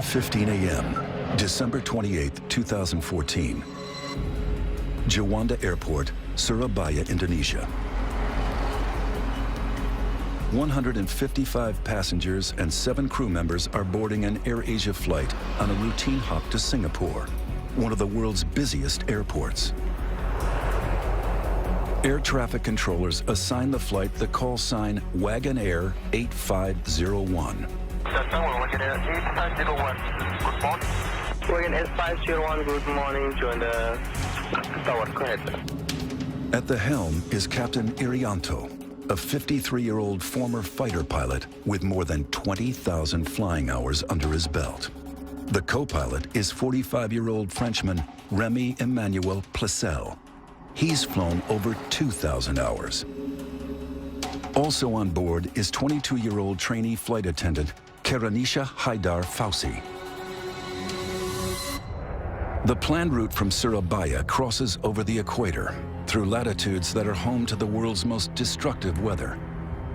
5:15 a.m., December 28, 2014. Juanda Airport, Surabaya, Indonesia. 155 passengers and 7 crew members are boarding an AirAsia flight on a routine hop to Singapore, one of the world's busiest airports. Air traffic controllers assign the flight the call sign Wagon Air 8501. Wagon Air 8501, good morning. Wagon Air 501, good morning, join the tower, go ahead. At the helm is Captain Irianto, a 53-year-old former fighter pilot with more than 20,000 flying hours under his belt. The co-pilot is 45-year-old Frenchman Remy Emmanuel Placel. He's flown over 2,000 hours. Also on board is 22-year-old trainee flight attendant Karanisha Haidar Fausi. The planned route from Surabaya crosses over the equator through latitudes that are home to the world's most destructive weather,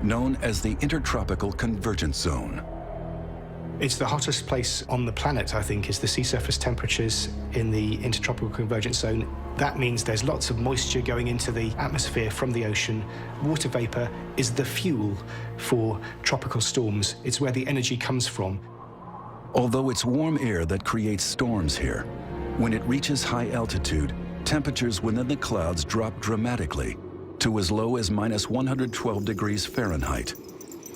known as the Intertropical Convergence Zone. It's the hottest place on the planet, I think, is the sea surface temperatures in the Intertropical Convergence Zone. That means there's lots of moisture going into the atmosphere from the ocean. Water vapor is the fuel for tropical storms. It's where the energy comes from. Although it's warm air that creates storms here, when it reaches high altitude, temperatures within the clouds drop dramatically to as low as minus 112 degrees Fahrenheit,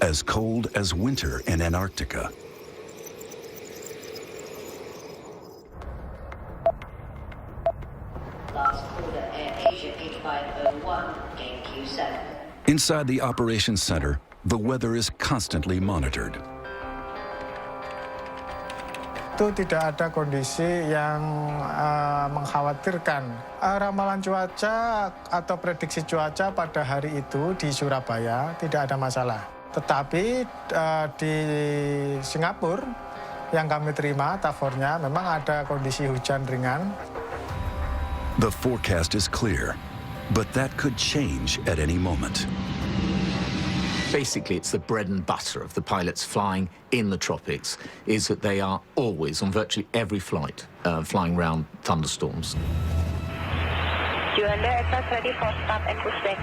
as cold as winter in Antarctica. Last quarter, AirAsia 8501, gain Q7. Inside the operations center, the weather is constantly monitored. Itu tidak ada kondisi yang mengkhawatirkan. Ramalan cuaca atau prediksi cuaca pada hari itu di Surabaya tidak ada masalah. Tetapi di Singapura yang kami terima tafornya memang ada kondisi hujan ringan. The forecast is clear, but that could change at any moment. Basically, it's the bread and butter of the pilots flying in the tropics, is that they are always, on virtually every flight, flying around thunderstorms. Juanda aircraft ready for start and pushback.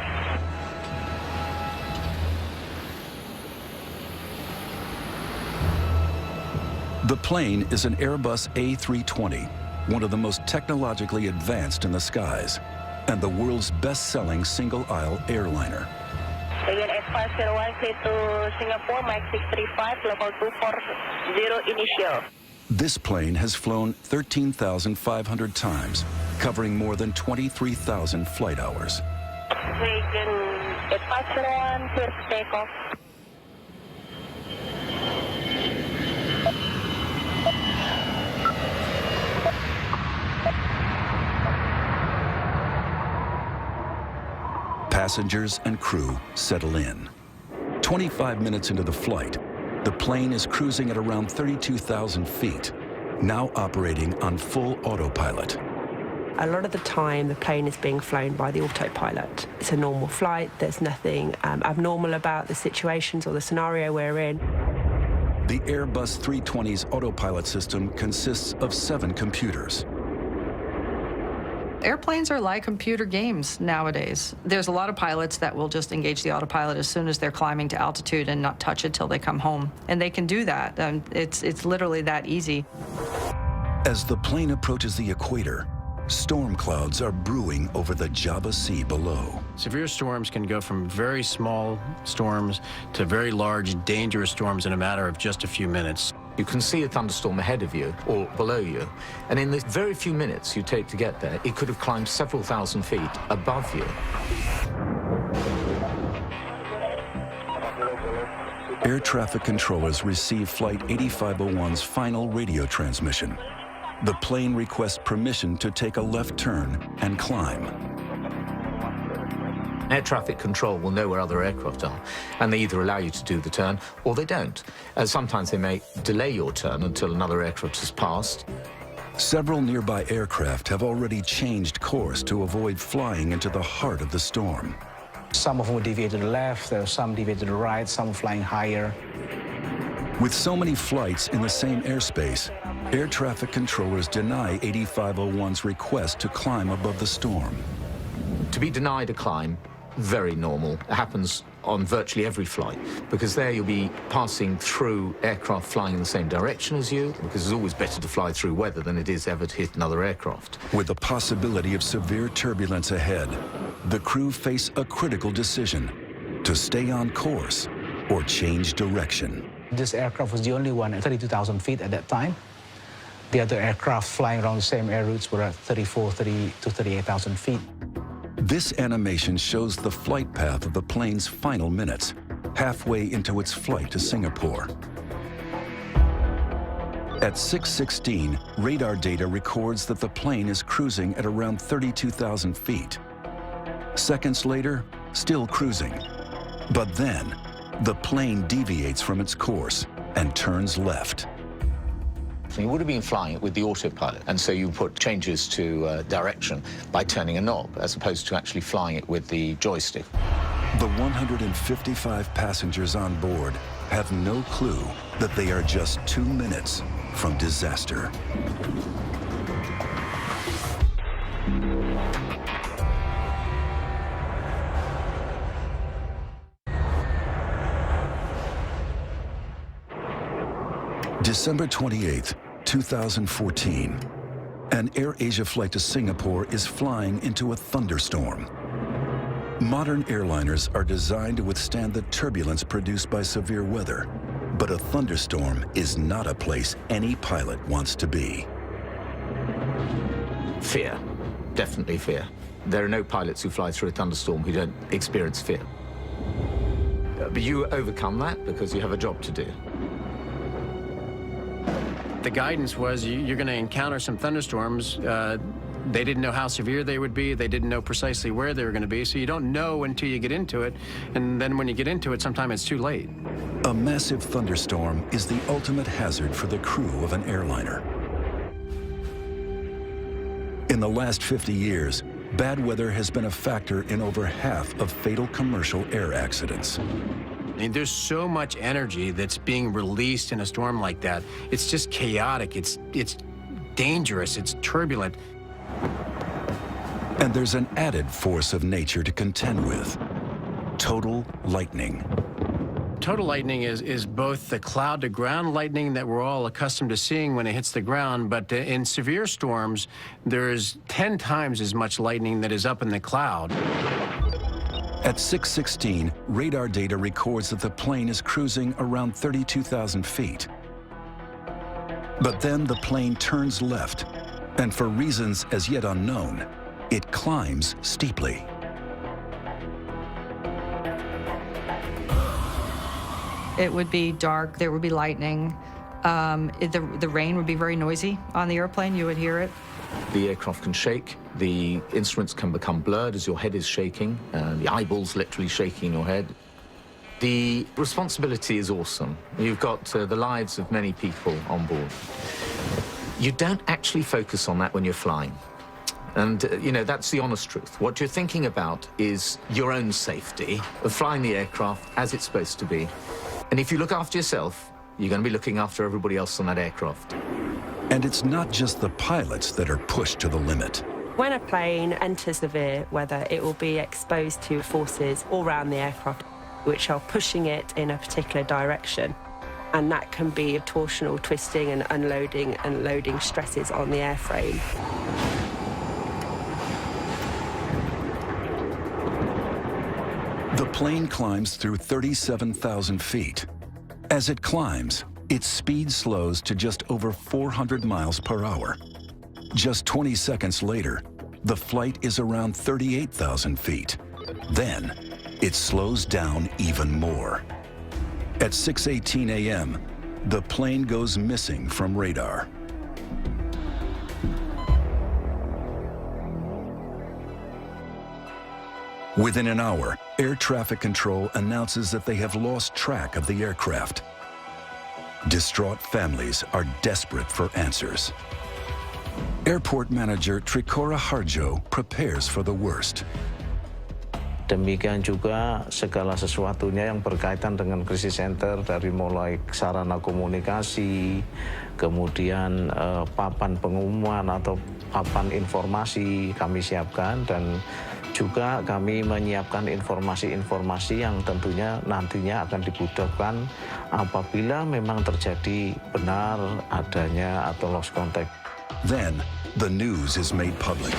The plane is an Airbus A320, one of the most technologically advanced in the skies, and the world's best-selling single-aisle airliner. Wagon Air 501, clear to Singapore, Mike 635, level 240 initial. This plane has flown 13,500 times, covering more than 23,000 flight hours. Wagon Air 501, clear to takeoff. Passengers and crew settle in. 25 minutes into the flight, the plane is cruising at around 32,000 feet, now operating on full autopilot. A lot of the time, the plane is being flown by the autopilot. It's a normal flight. There's nothing abnormal about the situations or the scenario we're in. The Airbus 320's autopilot system consists of 7 computers. Airplanes are like computer games nowadays. There's a lot of pilots that will just engage the autopilot as soon as they're climbing to altitude and not touch it till they come home. And they can do that. It's literally that easy. As the plane approaches the equator, storm clouds are brewing over the Java Sea below. Severe storms can go from very small storms to very large, dangerous storms in a matter of just a few minutes. You can see a thunderstorm ahead of you or below you, and in the very few minutes you take to get there, it could have climbed several thousand feet above you. Air traffic controllers receive Flight 8501's final radio transmission. The plane requests permission to take a left turn and climb. Air traffic control will know where other aircraft are, and they either allow you to do the turn or they don't. Sometimes they may delay your turn until another aircraft has passed. Several nearby aircraft have already changed course to avoid flying into the heart of the storm. Some of them deviate to the left, some deviate to the right, some flying higher. With so many flights in the same airspace, air traffic controllers deny 8501's request to climb above the storm. To be denied a climb, very normal. It happens on virtually every flight, because there you'll be passing through aircraft flying in the same direction as you, because it's always better to fly through weather than it is ever to hit another aircraft. With the possibility of severe turbulence ahead, the crew face a critical decision: to stay on course or change direction. This aircraft was the only one at 32,000 feet at that time. The other aircraft flying around the same air routes were at 30 to 38,000 feet. This animation shows the flight path of the plane's final minutes, halfway into its flight to Singapore. At 6:16, radar data records that the plane is cruising at around 32,000 feet. Seconds later, still cruising. But then, the plane deviates from its course and turns left. You would have been flying it with the autopilot, and so you put changes to direction by turning a knob, as opposed to actually flying it with the joystick. The 155 passengers on board have no clue that they are just 2 minutes from disaster. December 28th, 2014. An AirAsia flight to Singapore is flying into a thunderstorm. Modern airliners are designed to withstand the turbulence produced by severe weather, but a thunderstorm is not a place any pilot wants to be. Fear, definitely fear. There are no pilots who fly through a thunderstorm who don't experience fear. But you overcome that because you have a job to do. The guidance was you're going to encounter some thunderstorms. They didn't know how severe they would be. They didn't know precisely where they were going to be. So you don't know until you get into it. And then when you get into it, sometimes it's too late. A massive thunderstorm is the ultimate hazard for the crew of an airliner. In the last 50 years, bad weather has been a factor in over half of fatal commercial air accidents. I mean, there's so much energy that's being released in a storm like that. It's just chaotic. It's dangerous. It's turbulent. And there's an added force of nature to contend with: total lightning. Total lightning is both the cloud-to-ground lightning that we're all accustomed to seeing when it hits the ground, but in severe storms, there is 10 times as much lightning that is up in the cloud. At 6:16, radar data records that the plane is cruising around 32,000 feet. But then the plane turns left, and for reasons as yet unknown, it climbs steeply. It would be dark, there would be lightning. The rain would be very noisy on the airplane, you would hear it. The aircraft can shake, the instruments can become blurred as your head is shaking, the eyeballs literally shaking in your head. The responsibility is awesome. You've got the lives of many people on board. You don't actually focus on that when you're flying. And, you know, that's the honest truth. What you're thinking about is your own safety of flying the aircraft as it's supposed to be. And if you look after yourself, you're going to be looking after everybody else on that aircraft. And it's not just the pilots that are pushed to the limit. When a plane enters severe weather, it will be exposed to forces all around the aircraft, which are pushing it in a particular direction. And that can be torsional twisting and unloading and loading stresses on the airframe. The plane climbs through 37,000 feet. As it climbs, its speed slows to just over 400 miles per hour. Just 20 seconds later, the flight is around 38,000 feet. Then, it slows down even more. At 6:18 a.m., the plane goes missing from radar. Within an hour, air traffic control announces that they have lost track of the aircraft. Distraught families are desperate for answers. Airport manager Trikora Harjo prepares for the worst. Demikian juga segala sesuatunya yang berkaitan dengan krisis center dari mulai sarana komunikasi, kemudian papan pengumuman atau papan informasi kami siapkan, dan juga kami menyiapkan informasi-informasi yang tentunya nantinya akan dibutuhkan apabila memang terjadi benar adanya atau lost contact. Then, the news is made public.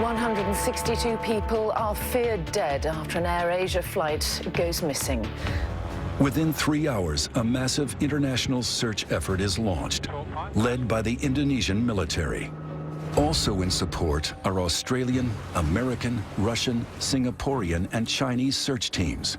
162 people are feared dead after an AirAsia flight goes missing. Within 3 hours, a massive international search effort is launched, led by the Indonesian military. Also in support are Australian, American, Russian, Singaporean, and Chinese search teams.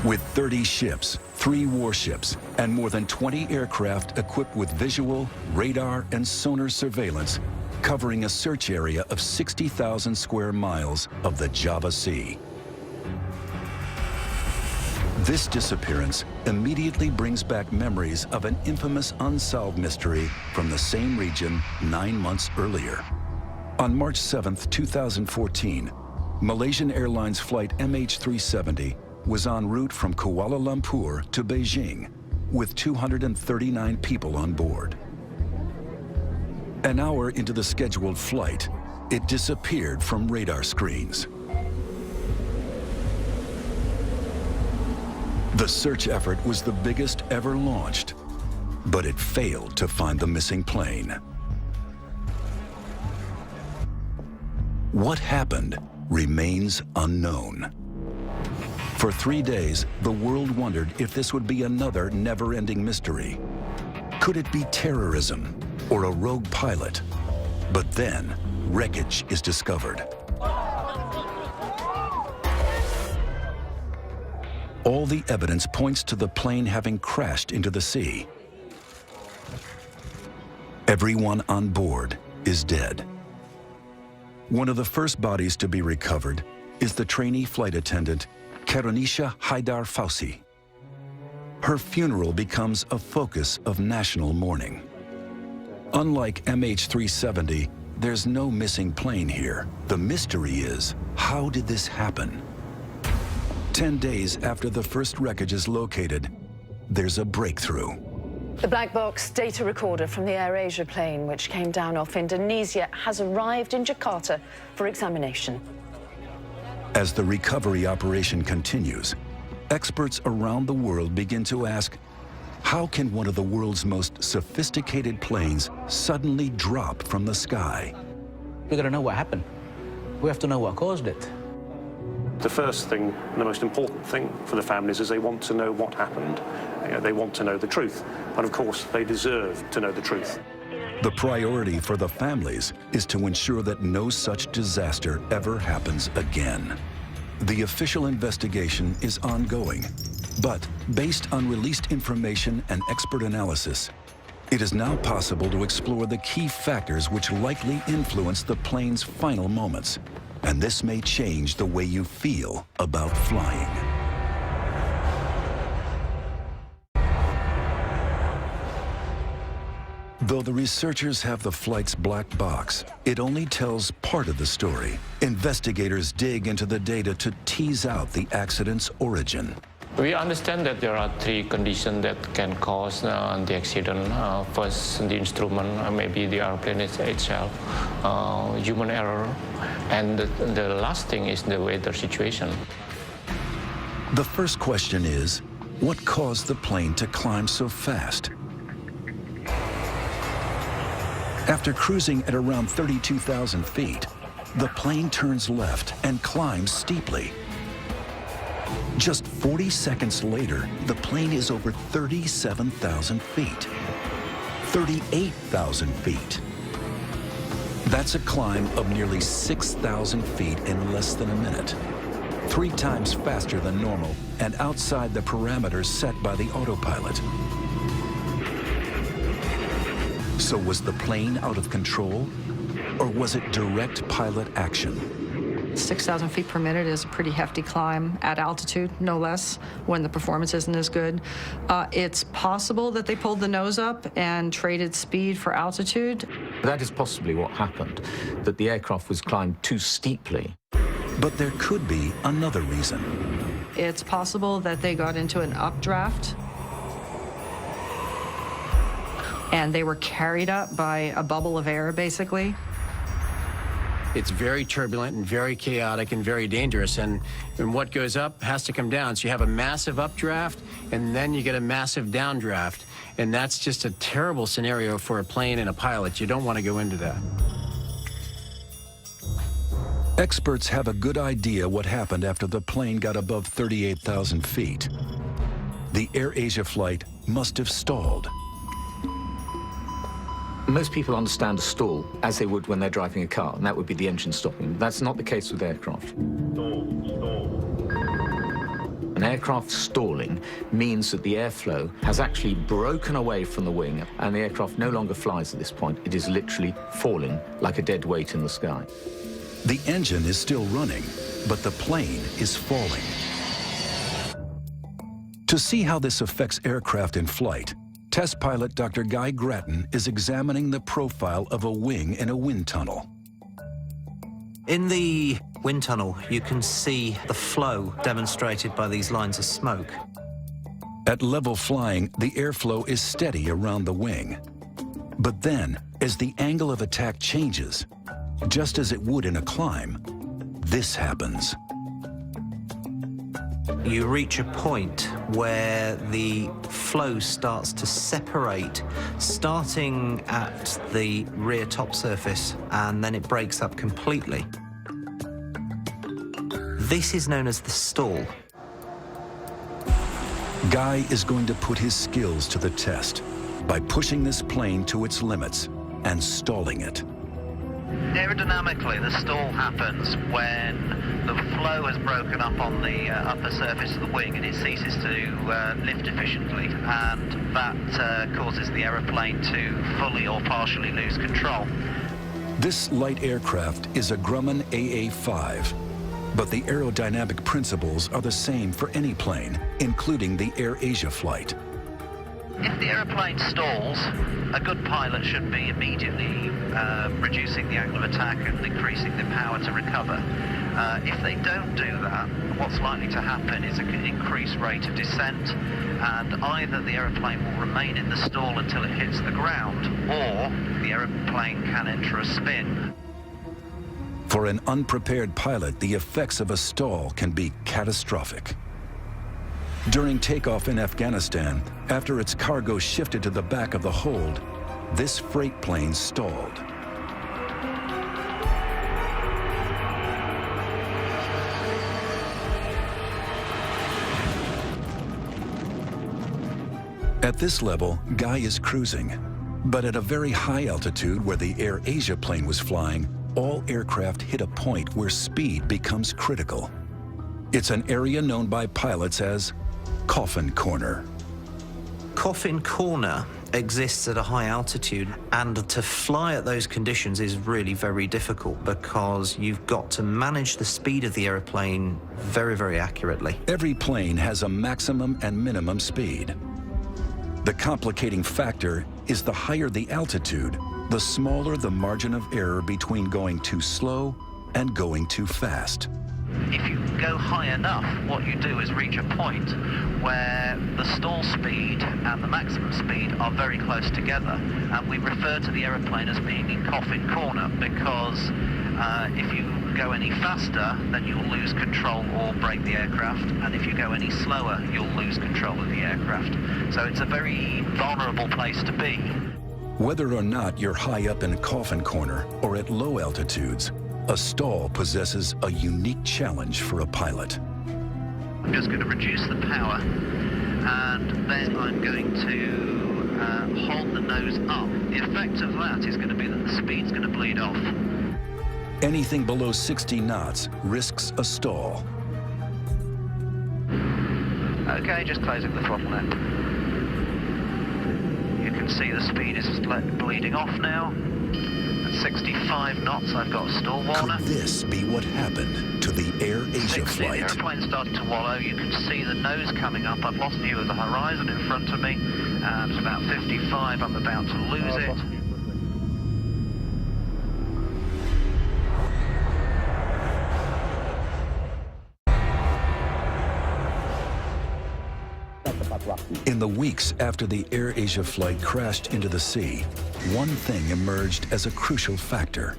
With 30 ships, 3 warships, and more than 20 aircraft equipped with visual, radar, and sonar surveillance, covering a search area of 60,000 square miles of the Java Sea. This disappearance immediately brings back memories of an infamous unsolved mystery from the same region 9 months earlier. On March 7, 2014, Malaysian Airlines flight MH370 was en route from Kuala Lumpur to Beijing with 239 people on board. An hour into the scheduled flight, it disappeared from radar screens. The search effort was the biggest ever launched, but it failed to find the missing plane. What happened remains unknown. For 3 days, the world wondered if this would be another never-ending mystery. Could it be terrorism or a rogue pilot? But then, wreckage is discovered. All the evidence points to the plane having crashed into the sea. Everyone on board is dead. One of the first bodies to be recovered is the trainee flight attendant, Karunisha Haidar Fausi. Her funeral becomes a focus of national mourning. Unlike MH370, there's no missing plane here. The mystery is, how did this happen? 10 days after the first wreckage is located, there's a breakthrough. The black box data recorder from the AirAsia plane, which came down off Indonesia, has arrived in Jakarta for examination. As the recovery operation continues, experts around the world begin to ask, how can one of the world's most sophisticated planes suddenly drop from the sky? We gotta know what happened. We have to know what caused it. The first thing, and the most important thing for the families, is they want to know what happened. They want to know the truth. And of course, they deserve to know the truth. The priority for the families is to ensure that no such disaster ever happens again. The official investigation is ongoing, but based on released information and expert analysis, it is now possible to explore the key factors which likely influence the plane's final moments. And this may change the way you feel about flying. Though the researchers have the flight's black box, it only tells part of the story. Investigators dig into the data to tease out the accident's origin. We understand that there are 3 conditions that can cause the accident. First, the instrument, maybe the airplane itself, human error, and the last thing is the weather situation. The first question is, what caused the plane to climb so fast? After cruising at around 32,000 feet, the plane turns left and climbs steeply. Just 40 seconds later, the plane is over 37,000 feet. 38,000 feet. That's a climb of nearly 6,000 feet in less than a minute. 3 times faster than normal and outside the parameters set by the autopilot. So was the plane out of control, or was it direct pilot action? 6,000 feet per minute is a pretty hefty climb at altitude, no less, when the performance isn't as good. It's possible that they pulled the nose up and traded speed for altitude. That is possibly what happened, that the aircraft was climbed too steeply. But there could be another reason. It's possible that they got into an updraft and they were carried up by a bubble of air, basically. It's very turbulent and very chaotic and very dangerous, and what goes up has to come down. So you have a massive updraft, and then you get a massive downdraft, and that's just a terrible scenario for a plane and a pilot. You don't want to go into that. Experts have a good idea what happened after the plane got above 38,000 feet. The AirAsia flight must have stalled. Most people understand a stall as they would when they're driving a car, and that would be the engine stopping. That's not the case with aircraft. An aircraft stalling means that the airflow has actually broken away from the wing, and the aircraft no longer flies at this point. It is literally falling like a dead weight in the sky. The engine is still running, but the plane is falling. To see how this affects aircraft in flight, test pilot Dr. Guy Grattan is examining the profile of a wing in a wind tunnel. In the wind tunnel, you can see the flow demonstrated by these lines of smoke. At level flying, the airflow is steady around the wing. But then, as the angle of attack changes, just as it would in a climb, this happens. You reach a point where the flow starts to separate, starting at the rear top surface, and then it breaks up completely. This is known as the stall. Guy is going to put his skills to the test by pushing this plane to its limits and stalling it. Aerodynamically, the stall happens when the flow has broken up on the upper surface of the wing and it ceases to lift efficiently, and that causes the aeroplane to fully or partially lose control. This light aircraft is a Grumman AA-5, but the aerodynamic principles are the same for any plane, including the AirAsia flight. If the aeroplane stalls, a good pilot should be immediately reducing the angle of attack and increasing the power to recover. If they don't do that, what's likely to happen is an increased rate of descent, and either the aeroplane will remain in the stall until it hits the ground, or the aeroplane can enter a spin. For an unprepared pilot, the effects of a stall can be catastrophic. During takeoff in Afghanistan, after its cargo shifted to the back of the hold, this freight plane stalled. At this level, Guy is cruising, but at a very high altitude where the AirAsia plane was flying, all aircraft hit a point where speed becomes critical. It's an area known by pilots as Coffin Corner. Coffin Corner exists at a high altitude, and to fly at those conditions is really very difficult because you've got to manage the speed of the aeroplane very, very accurately. Every plane has a maximum and minimum speed. The complicating factor is the higher the altitude, the smaller the margin of error between going too slow and going too fast. If you go high enough, what you do is reach a point where the stall speed and the maximum speed are very close together, and we refer to the aeroplane as being in Coffin Corner because if you go any faster, then you'll lose control or break the aircraft, and if you go any slower, you'll lose control of the aircraft. So it's a very vulnerable place to be. Whether or not you're high up in Coffin Corner or at low altitudes, a stall possesses a unique challenge for a pilot. I'm just going to reduce the power, and then I'm going to hold the nose up. The effect of that is going to be that the speed's going to bleed off. Anything below 60 knots risks a stall. Okay, just closing the throttle end. You can see the speed is bleeding off now. At 65 knots, I've got a stall warner. Could this be what happened to the AirAsia flight? The airplane's starting to wallow. You can see the nose coming up. I've lost view of the horizon in front of me. And at about 55, I'm about to lose it. In the weeks after the AirAsia flight crashed into the sea, one thing emerged as a crucial factor: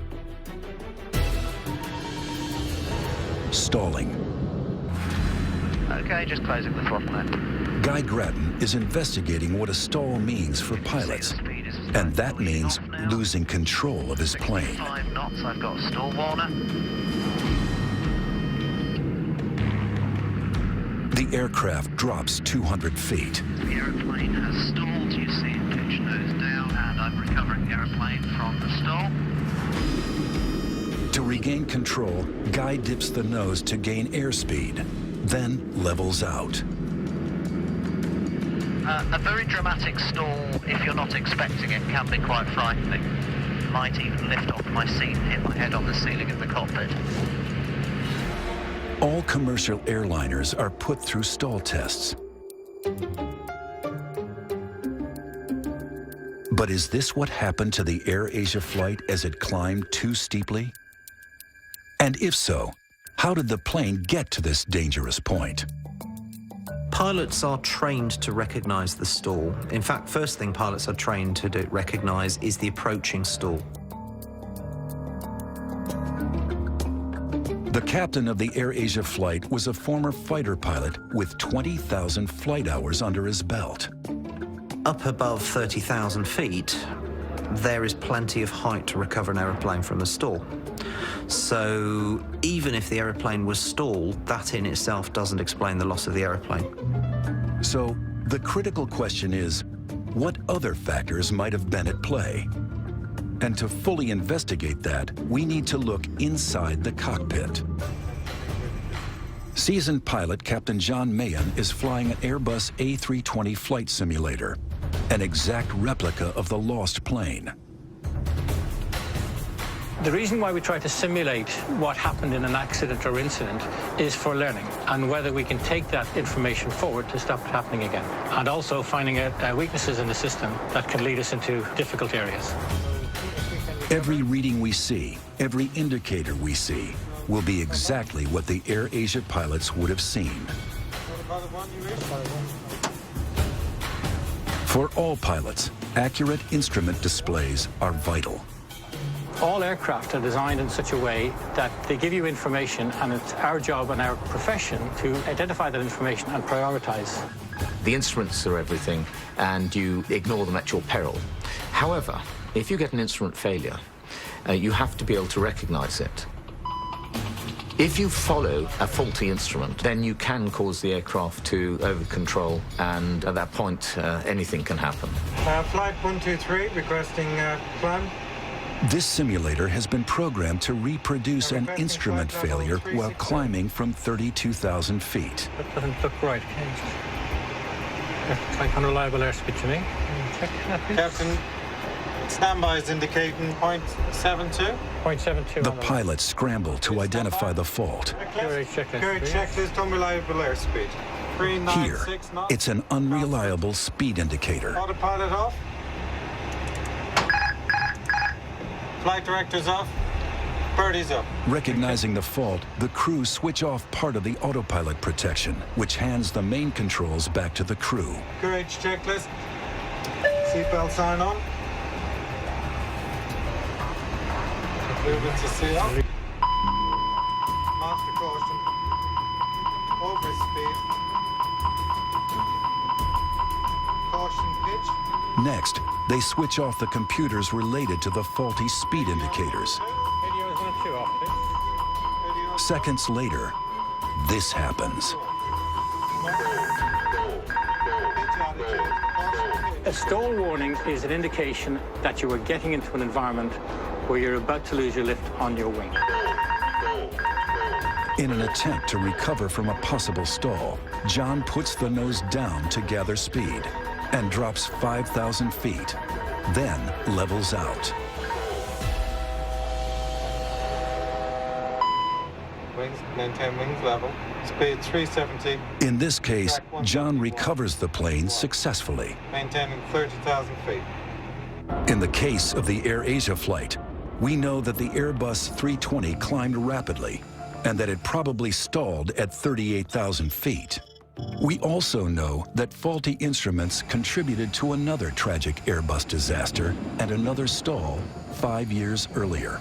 stalling. Okay, just closing the throttle now. Guy Grattan is investigating what a stall means for pilots, and that means losing control of his plane. 5 knots, I've got a stall warner. The aircraft drops 200 feet. The aeroplane has stalled, you see, pitch nose down, and I'm recovering the aeroplane from the stall. To regain control, Guy dips the nose to gain airspeed, then levels out. A very dramatic stall, if you're not expecting it, can be quite frightening. Might even lift off my seat and hit my head on the ceiling in the cockpit. All commercial airliners are put through stall tests. But is this what happened to the AirAsia flight as it climbed too steeply? And if so, how did the plane get to this dangerous point? Pilots are trained to recognize the stall. In fact, first thing pilots are trained to recognize is the approaching stall. The captain of the AirAsia flight was a former fighter pilot with 20,000 flight hours under his belt. Up above 30,000 feet, there is plenty of height to recover an aeroplane from a stall. So even if the aeroplane was stalled, that in itself doesn't explain the loss of the aeroplane. So the critical question is, what other factors might have been at play? And to fully investigate that, we need to look inside the cockpit. Seasoned pilot Captain John Mahan is flying an Airbus A320 flight simulator, an exact replica of the lost plane. The reason why we try to simulate what happened in an accident or incident is for learning and whether we can take that information forward to stop it happening again. And also finding out weaknesses in the system that can lead us into difficult areas. Every reading we see, every indicator we see, will be exactly what the AirAsia pilots would have seen. For all pilots, accurate instrument displays are vital. All aircraft are designed in such a way that they give you information, and it's our job and our profession to identify that information and prioritize. The instruments are everything, and you ignore them at your peril. However, if you get an instrument failure, you have to be able to recognize it. If you follow a faulty instrument, then you can cause the aircraft to over-control, and at that point, anything can happen. Flight 123, requesting climb. This simulator has been programmed to reproduce an instrument failure while climbing from 32,000 feet. That doesn't look right. Looks like unreliable airspeed to me. Check that, please. Captain, standby is indicating 0.72. 0.72. The pilots scramble to identify the fault. Current checklist, unreliable airspeed. 396 Here, knots. it's an unreliable speed indicator. Autopilot off. Flight director's off. Birdie's up. Recognizing the fault, the crew switch off part of the autopilot protection, which hands the main controls back to the crew. Courage checklist. Seatbelt sign on. Movement to seal. Master caution. Overspeed. Caution pitch. Next, they switch off the computers related to the faulty speed indicators. Seconds later, this happens. A stall warning is an indication that you are getting into an environment where you're about to lose your lift on your wing. In an attempt to recover from a possible stall, John puts the nose down to gather speed and drops 5,000 feet, then levels out. Wings, maintain wings level. Speed 370. In this case, John recovers the plane successfully. Maintaining 30,000 feet. In the case of the AirAsia flight, we know that the Airbus 320 climbed rapidly and that it probably stalled at 38,000 feet. We also know that faulty instruments contributed to another tragic Airbus disaster and another stall 5 years earlier.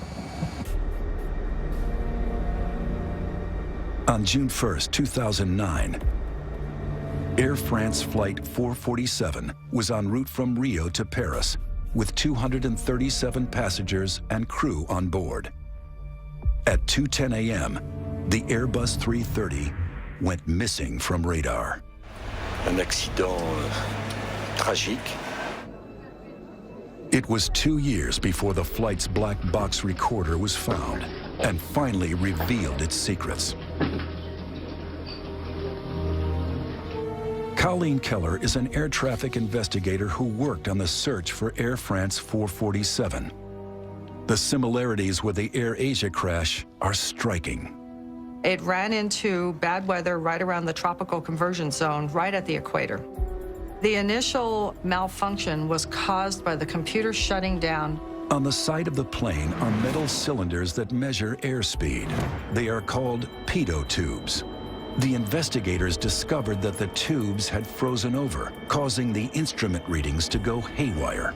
On June 1st, 2009, Air France Flight 447 was en route from Rio to Paris with 237 passengers and crew on board. At 2:10 a.m., the Airbus 330 went missing from radar. Un accident tragique. It was 2 years before the flight's black box recorder was found and finally revealed its secrets. Colleen Keller is an air traffic investigator who worked on the search for Air France 447. The similarities with the AirAsia crash are striking. It ran into bad weather right around the tropical conversion zone, right at the equator. The initial malfunction was caused by the computer shutting down. On the side of the plane are metal cylinders that measure airspeed. They are called pitot tubes. The investigators discovered that the tubes had frozen over, causing the instrument readings to go haywire.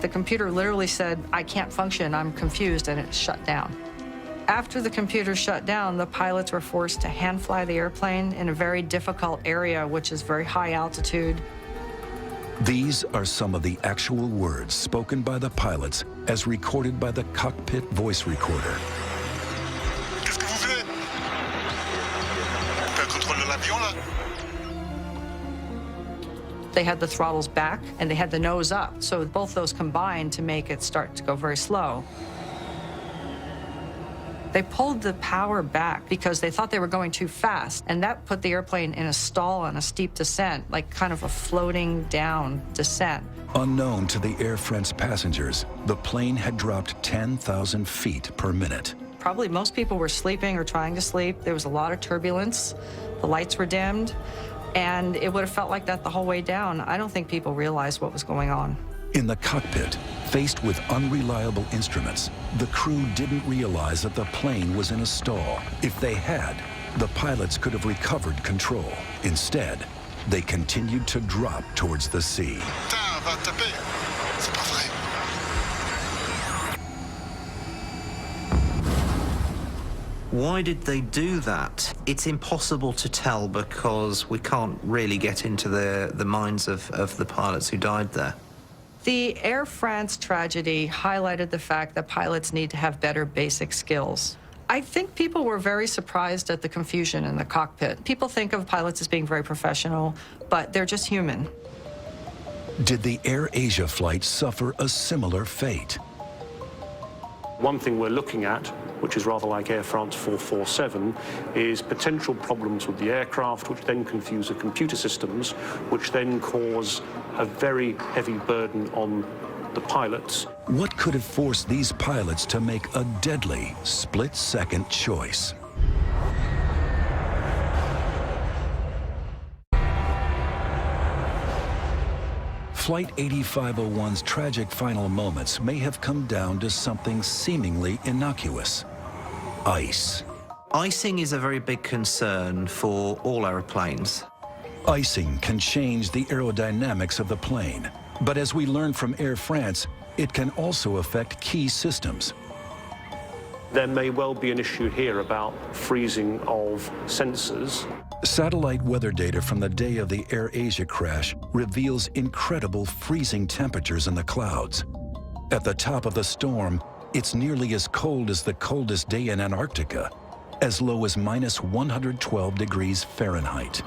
The computer literally said, "I can't function, I'm confused," and it shut down. After the computer shut down, the pilots were forced to hand fly the airplane in a very difficult area, which is very high altitude. These are some of the actual words spoken by the pilots as recorded by the cockpit voice recorder. Qu'est-ce que vous voulez? On perd le contrôle de l'avion, là? They had the throttles back and they had the nose up, so both those combined to make it start to go very slow. They pulled the power back because they thought they were going too fast, and that put the airplane in a stall on a steep descent, like kind of a floating down descent. Unknown to the Air France passengers, the plane had dropped 10,000 feet per minute. Probably most people were sleeping or trying to sleep. There was a lot of turbulence. The lights were dimmed, and it would have felt like that the whole way down. I don't think people realized what was going on. In the cockpit, faced with unreliable instruments, the crew didn't realize that the plane was in a stall. If they had, the pilots could have recovered control. Instead, they continued to drop towards the sea. Putain, va taper. C'est pas vrai. Why did they do that? It's impossible to tell because we can't really get into the minds of the pilots who died there. The Air France tragedy highlighted the fact that pilots need to have better basic skills. I think people were very surprised at the confusion in the cockpit. People think of pilots as being very professional, but they're just human. Did the AirAsia flight suffer a similar fate? One thing we're looking at, which is rather like Air France 447, is potential problems with the aircraft, which then confuse the computer systems, which then cause a very heavy burden on the pilots. What could have forced these pilots to make a deadly split-second choice? Flight 8501's tragic final moments may have come down to something seemingly innocuous: ice. Icing is a very big concern for all aeroplanes. Icing can change the aerodynamics of the plane, but as we learned from Air France, it can also affect key systems. There may well be an issue here about freezing of sensors. Satellite weather data from the day of the AirAsia crash reveals incredible freezing temperatures in the clouds. At the top of the storm, it's nearly as cold as the coldest day in Antarctica, as low as -112 degrees Fahrenheit.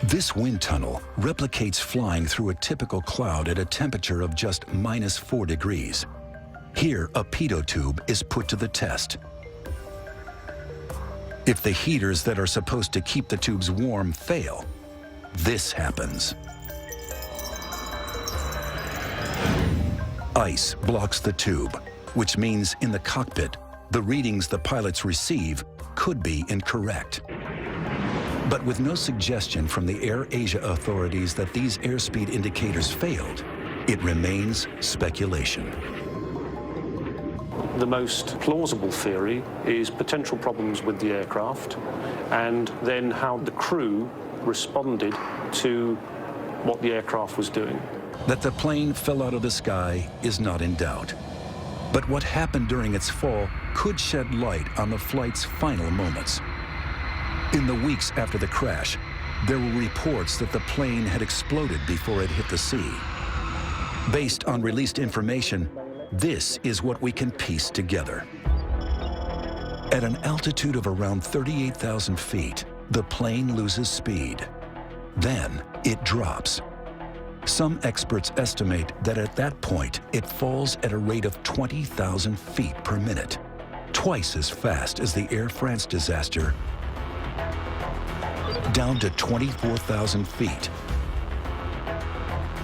This wind tunnel replicates flying through a typical cloud at a temperature of just -4 degrees. Here, a pitot tube is put to the test. If the heaters that are supposed to keep the tubes warm fail, this happens. Ice blocks the tube, which means in the cockpit, the readings the pilots receive could be incorrect. But with no suggestion from the AirAsia authorities that these airspeed indicators failed, it remains speculation. The most plausible theory is potential problems with the aircraft, and then how the crew responded to what the aircraft was doing. That the plane fell out of the sky is not in doubt. But what happened during its fall could shed light on the flight's final moments. In the weeks after the crash, there were reports that the plane had exploded before it hit the sea. Based on released information, this is what we can piece together. At an altitude of around 38,000 feet, the plane loses speed. Then it drops. Some experts estimate that at that point, it falls at a rate of 20,000 feet per minute, twice as fast as the Air France disaster, down to 24,000 feet,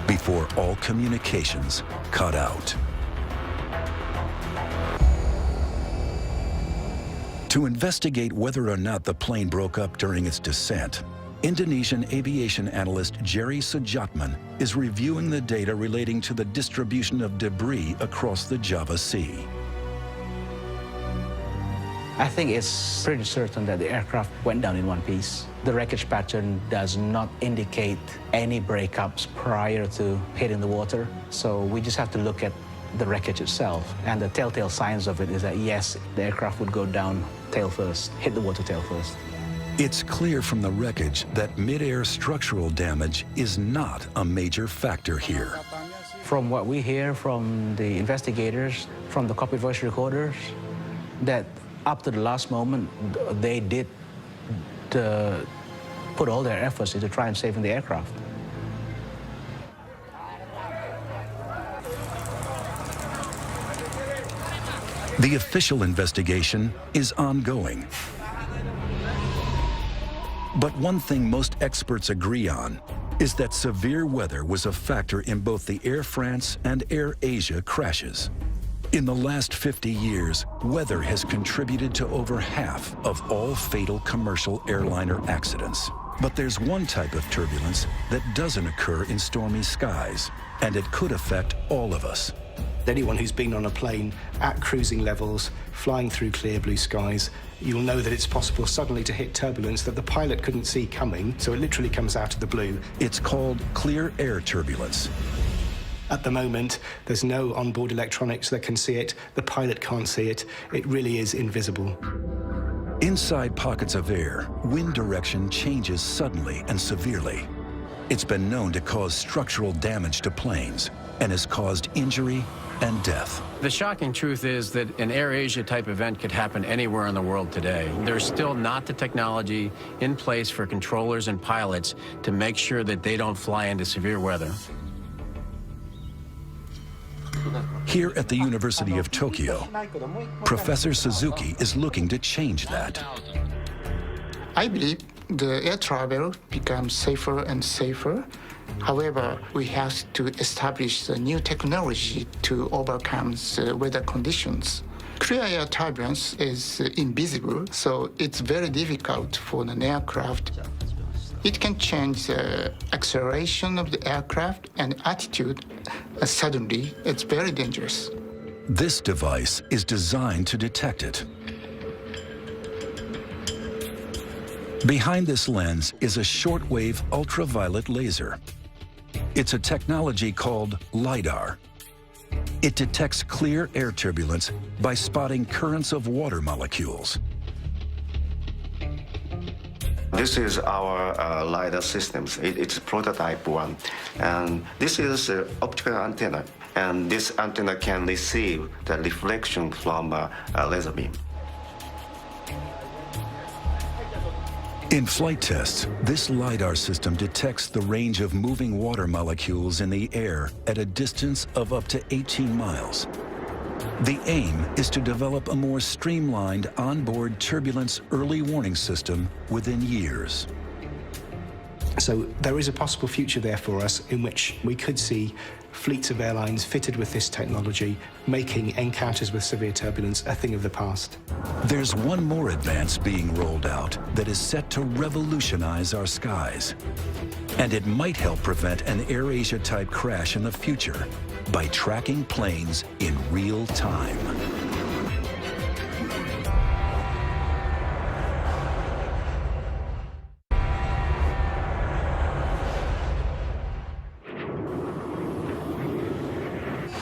before all communications cut out. To investigate whether or not the plane broke up during its descent, Indonesian aviation analyst Jerry Sujatman is reviewing the data relating to the distribution of debris across the Java Sea. I think it's pretty certain that the aircraft went down in one piece. The wreckage pattern does not indicate any breakups prior to hitting the water. So we just have to look at the wreckage itself. And the telltale signs of it is that, yes, the aircraft would go down tail first, hit the water tail first. It's clear from the wreckage that mid-air structural damage is not a major factor here. From what we hear from the investigators, from the cockpit voice recorders, that up to the last moment, they did put all their efforts into trying saving the aircraft. The official investigation is ongoing. But one thing most experts agree on is that severe weather was a factor in both the Air France and Air Asia crashes. In the last 50 years, weather has contributed to over half of all fatal commercial airliner accidents. But there's one type of turbulence that doesn't occur in stormy skies, and it could affect all of us. Anyone who's been on a plane at cruising levels, flying through clear blue skies, you'll know that it's possible suddenly to hit turbulence that the pilot couldn't see coming, so it literally comes out of the blue. It's called clear air turbulence. At the moment, there's no onboard electronics that can see it. The pilot can't see it. It really is invisible. Inside pockets of air, wind direction changes suddenly and severely. It's been known to cause structural damage to planes and has caused injury and death. The shocking truth is that an Air Asia type event could happen anywhere in the world today. There's still not the technology in place for controllers and pilots to make sure that they don't fly into severe weather. Here at the University of Tokyo, Professor Suzuki is looking to change that. I believe the air travel becomes safer and safer. However, we have to establish a new technology to overcome the weather conditions. Clear air turbulence is invisible, so it's very difficult for an aircraft. It can change the acceleration of the aircraft and attitude suddenly. It's very dangerous. This device is designed to detect it. Behind this lens is a shortwave ultraviolet laser. It's a technology called LiDAR. It detects clear air turbulence by spotting currents of water molecules. This is our LiDAR systems. It's prototype one. And this is an optical antenna. And this antenna can receive the reflection from a laser beam. In flight tests, this LiDAR system detects the range of moving water molecules in the air at a distance of up to 18 miles. The aim is to develop a more streamlined onboard turbulence early warning system within years. So there is a possible future there for us in which we could see fleets of airlines fitted with this technology, making encounters with severe turbulence a thing of the past. There's one more advance being rolled out that is set to revolutionize our skies. And it might help prevent an Air Asia type crash in the future by tracking planes in real time.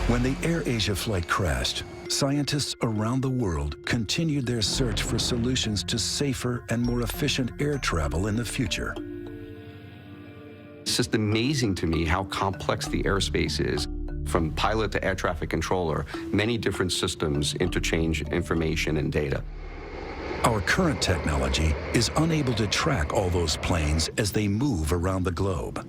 When the AirAsia flight crashed, scientists around the world continued their search for solutions to safer and more efficient air travel in the future. It's just amazing to me how complex the airspace is. From pilot to air traffic controller, many different systems interchange information and data. Our current technology is unable to track all those planes as they move around the globe.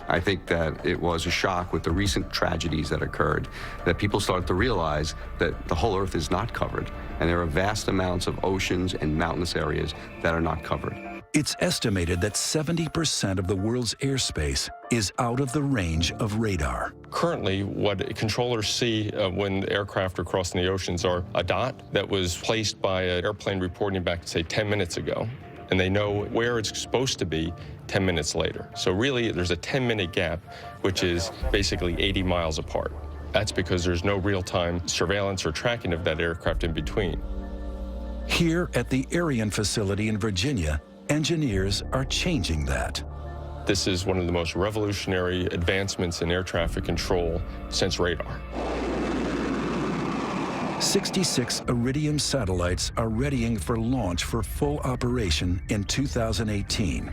I think that it was a shock with the recent tragedies that occurred, that people started to realize that the whole Earth is not covered, and there are vast amounts of oceans and mountainous areas that are not covered. It's estimated that 70% of the world's airspace is out of the range of radar. Currently, what controllers see when aircraft are crossing the oceans are a dot that was placed by an airplane reporting back, say, 10 minutes ago, and they know where it's supposed to be 10 minutes later. So really, there's a 10-minute gap, which is basically 80 miles apart. That's because there's no real-time surveillance or tracking of that aircraft in between. Here at the Ariane facility in Virginia, engineers are changing that. This is one of the most revolutionary advancements in air traffic control since radar. 66 Iridium satellites are readying for launch for full operation in 2018.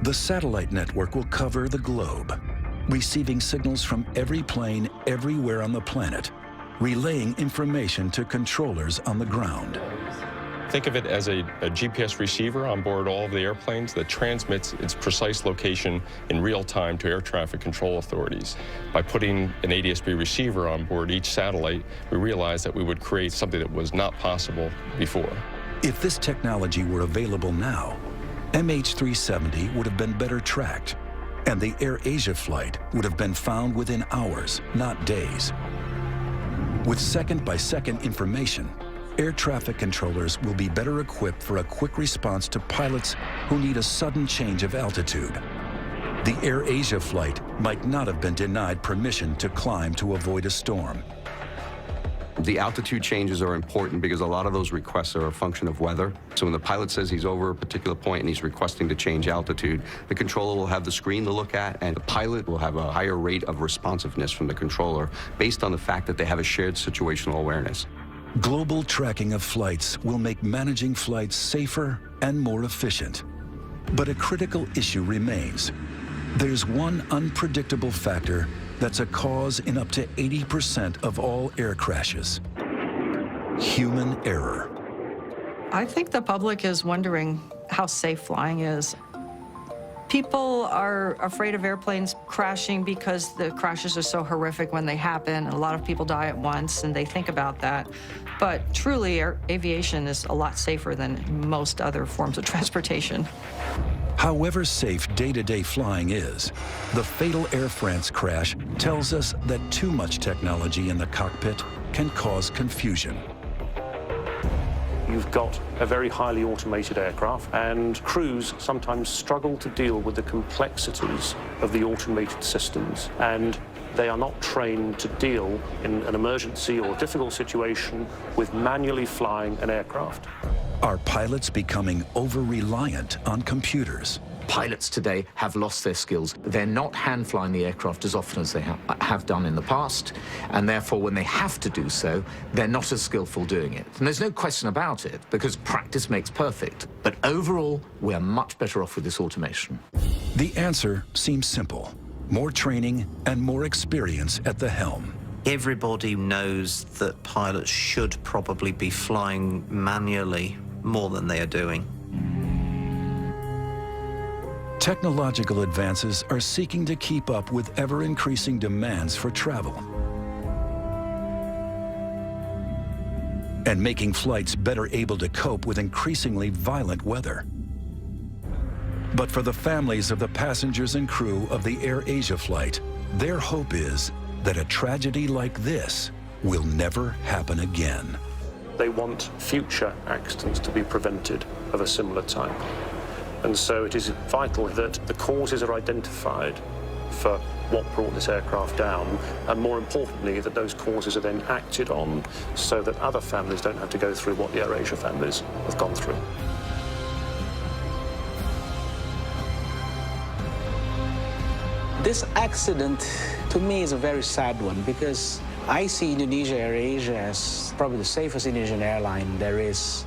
The satellite network will cover the globe, receiving signals from every plane everywhere on the planet, relaying information to controllers on the ground. Think of it as a GPS receiver on board all of the airplanes that transmits its precise location in real time to air traffic control authorities. By putting an ADS-B receiver on board each satellite, we realized that we would create something that was not possible before. If this technology were available now, MH370 would have been better tracked, and the AirAsia flight would have been found within hours, not days. With second-by-second information, air traffic controllers will be better equipped for a quick response to pilots who need a sudden change of altitude. The AirAsia flight might not have been denied permission to climb to avoid a storm. The altitude changes are important because a lot of those requests are a function of weather. So when the pilot says he's over a particular point and he's requesting to change altitude, the controller will have the screen to look at, and the pilot will have a higher rate of responsiveness from the controller based on the fact that they have a shared situational awareness. Global tracking of flights will make managing flights safer and more efficient. But a critical issue remains. There's one unpredictable factor that's a cause in up to 80% of all air crashes: human error. I think the public is wondering how safe flying is. People are afraid of airplanes crashing because the crashes are so horrific when they happen, and a lot of people die at once, and they think about that. But truly, aviation is a lot safer than most other forms of transportation. However safe day-to-day flying is, the fatal Air France crash tells us that too much technology in the cockpit can cause confusion. You've got a very highly automated aircraft, and crews sometimes struggle to deal with the complexities of the automated systems, and they are not trained to deal in an emergency or difficult situation with manually flying an aircraft. Are pilots becoming over-reliant on computers? Pilots today have lost their skills. They're not hand-flying the aircraft as often as they have done in the past, and therefore when they have to do so, they're not as skillful doing it. And there's no question about it, because practice makes perfect. But overall, we're much better off with this automation. The answer seems simple: more training and more experience at the helm. Everybody knows that pilots should probably be flying manually more than they are doing. Technological advances are seeking to keep up with ever-increasing demands for travel and making flights better able to cope with increasingly violent weather. But for the families of the passengers and crew of the AirAsia flight, their hope is that a tragedy like this will never happen again. They want future accidents to be prevented of a similar type. And so it is vital that the causes are identified for what brought this aircraft down, and more importantly, that those causes are then acted on so that other families don't have to go through what the AirAsia families have gone through. This accident, to me, is a very sad one because I see Indonesia AirAsia as probably the safest Indonesian airline there is.